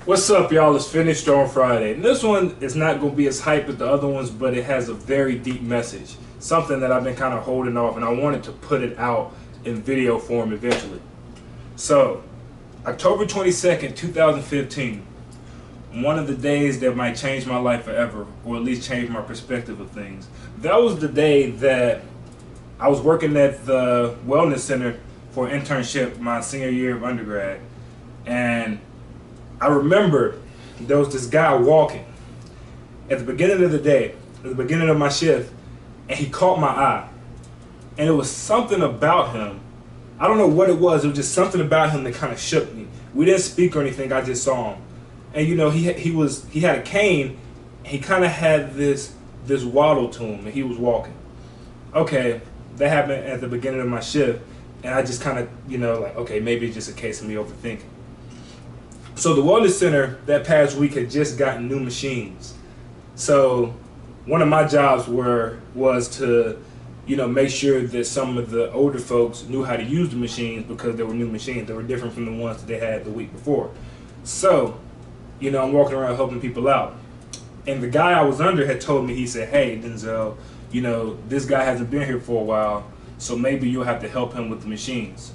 What's up, y'all? It's Finished on Friday. And this one is not going to be as hype as the other ones, but it has a very deep message. Something that I've been kind of holding off, and I wanted to put it out in video form eventually. So, October 22nd, 2015. One of the days that might change my life forever, or at least change my perspective of things. That was the day that I was working at the Wellness Center for an internship my senior year of undergrad. And I remember there was this guy walking at the beginning of the day, at the beginning of my shift, and he caught my eye. And it was something about him. I don't know what it was just something about him that kind of shook me. We didn't speak or anything, I just saw him. And you know, he had a cane, and he kind of had this waddle to him, and he was walking. Okay, that happened at the beginning of my shift, and I just kind of, like, okay, maybe it's just a case of me overthinking. So the Wellness Center that past week had just gotten new machines. So one of my jobs was to, make sure that some of the older folks knew how to use the machines because they were new machines. They were different from the ones that they had the week before. So, I'm walking around helping people out. And the guy I was under had told me, he said, hey, Denzel, this guy hasn't been here for a while, so maybe you'll have to help him with the machines.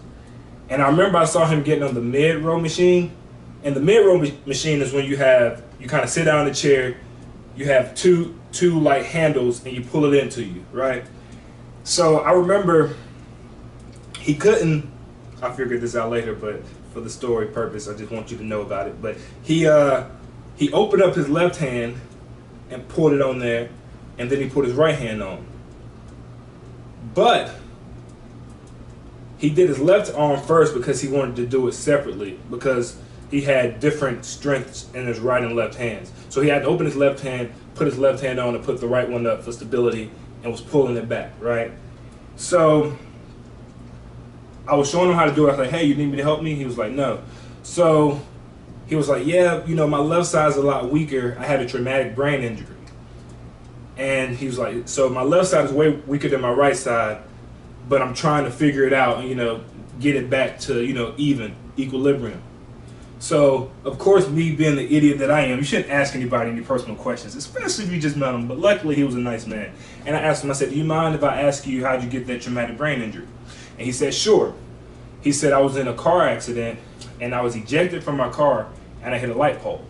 And I remember I saw him getting on the mid-row machine. And the mid-row machine is when you kind of sit down in a chair, you have two like handles, and you pull it into you, right? So I remember he couldn't, I figured this out later, but for the story purpose, I just want you to know about it. But he opened up his left hand and pulled it on there, and then he put his right hand on. But he did his left arm first because he wanted to do it separately, because he had different strengths in his right and left hands. So he had to open his left hand, put his left hand on, and put the right one up for stability, and was pulling it back, right? So I was showing him how to do it. I was like, hey, you need me to help me? He was like, no. So he was like, yeah, my left side's a lot weaker. I had a traumatic brain injury. And he was like, so my left side is way weaker than my right side, but I'm trying to figure it out and, get it back to, equilibrium. So, of course, me being the idiot that I am, you shouldn't ask anybody any personal questions, especially if you just met him. But luckily, he was a nice man. And I asked him, I said, do you mind if I ask you how'd you get that traumatic brain injury? And he said, sure. He said, I was in a car accident, and I was ejected from my car, and I hit a light pole.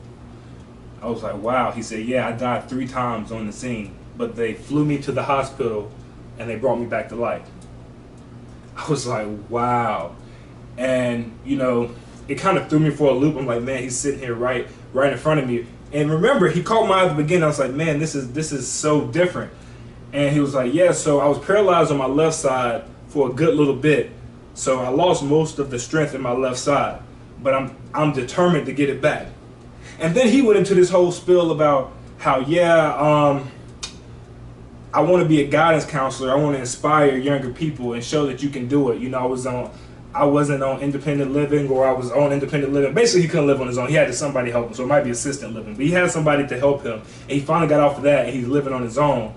I was like, wow. He said, yeah, I died 3 times on the scene, but they flew me to the hospital, and they brought me back to life. I was like, wow. And, it kind of threw me for a loop. I'm like, man, he's sitting here right in front of me. And remember, he caught my eye at the beginning. I was like, man, this is so different. And he was like, yeah, so I was paralyzed on my left side for a good little bit. So I lost most of the strength in my left side, but I'm determined to get it back. And then he went into this whole spiel about how, I want to be a guidance counselor. I want to inspire younger people and show that you can do it. I wasn't on independent living, or I was on independent living. Basically, he couldn't live on his own. He had somebody help him, so it might be assistant living. But he had somebody to help him, and he finally got off of that, and he's living on his own.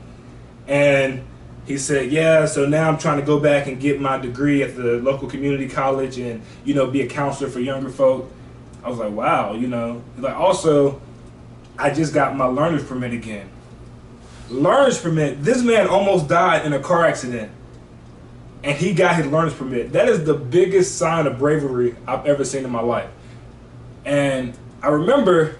And he said, yeah, so now I'm trying to go back and get my degree at the local community college and, be a counselor for younger folk. I was like, wow, Like, also, I just got my learner's permit again. Learner's permit? This man almost died in a car accident, and he got his learner's permit. That is the biggest sign of bravery I've ever seen in my life. And I remember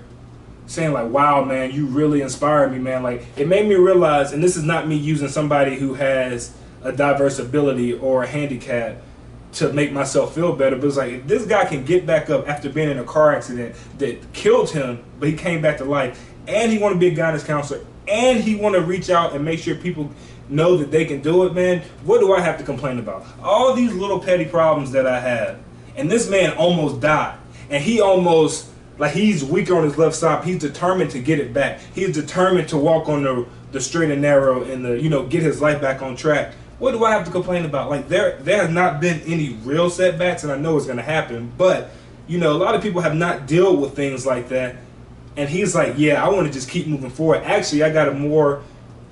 saying, like, wow, man, you really inspired me, man. Like, it made me realize, and this is not me using somebody who has a diverse ability or a handicap to make myself feel better, but it's like, if this guy can get back up after being in a car accident that killed him, but he came back to life, and he want to be a guidance counselor, and he want to reach out and make sure people know that they can do it, man, what do I have to complain about? All these little petty problems that I have. And this man almost died. And he almost, like, he's weaker on his left side. He's determined to get it back. He's determined to walk on the straight and narrow and get his life back on track. What do I have to complain about? Like, there has not been any real setbacks, and I know it's going to happen. But, a lot of people have not dealt with things like that. And he's like, yeah, I want to just keep moving forward. Actually, I got a more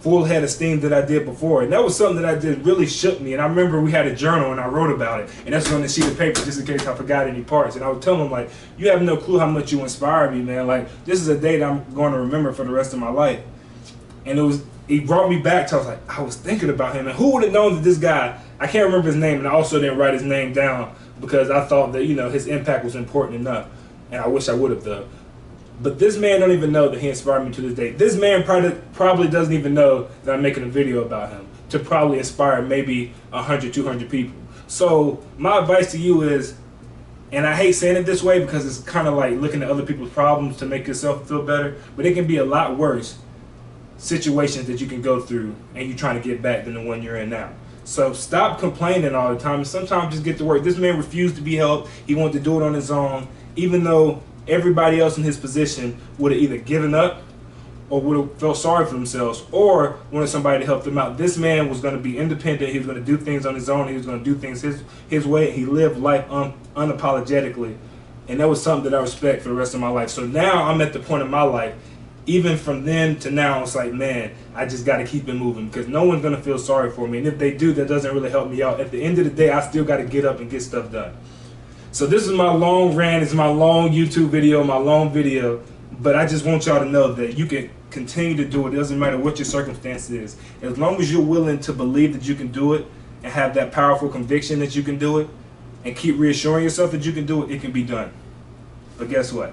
full head of steam that I did before. And that was something that I did really shook me. And I remember we had a journal and I wrote about it. And that's on the sheet of paper just in case I forgot any parts. And I would tell them, like, you have no clue how much you inspired me, man. Like, this is a day that I'm going to remember for the rest of my life. And it brought me back to, I was thinking about him. And who would have known that this guy, I can't remember his name, and I also didn't write his name down because I thought that, you know, his impact was important enough. And I wish I would have, though. But this man don't even know that he inspired me to this day. This man probably doesn't even know that I'm making a video about him to probably inspire maybe 100, 200 people. So my advice to you is, and I hate saying it this way because it's kind of like looking at other people's problems to make yourself feel better, but it can be a lot worse situations that you can go through and you're trying to get back than the one you're in now. So stop complaining all the time and sometimes just get to work. This man refused to be helped. He wanted to do it on his own, even though everybody else in his position would have either given up or would have felt sorry for themselves or wanted somebody to help them out. This man was going to be independent. He was going to do things on his own. He was going to do things his way. He lived life unapologetically. And that was something that I respect for the rest of my life. So now I'm at the point in my life, even from then to now, it's like, man, I just got to keep it moving because no one's going to feel sorry for me. And if they do, that doesn't really help me out. At the end of the day, I still got to get up and get stuff done. So this is my long rant, it's my long YouTube video, my long video, but I just want y'all to know that you can continue to do it. It doesn't matter what your circumstance is. As long as you're willing to believe that you can do it and have that powerful conviction that you can do it and keep reassuring yourself that you can do it, it can be done. But guess what?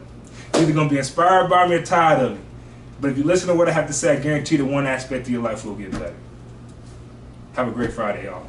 You're either going to be inspired by me or tired of me. But if you listen to what I have to say, I guarantee that one aspect of your life will get better. Have a great Friday, y'all.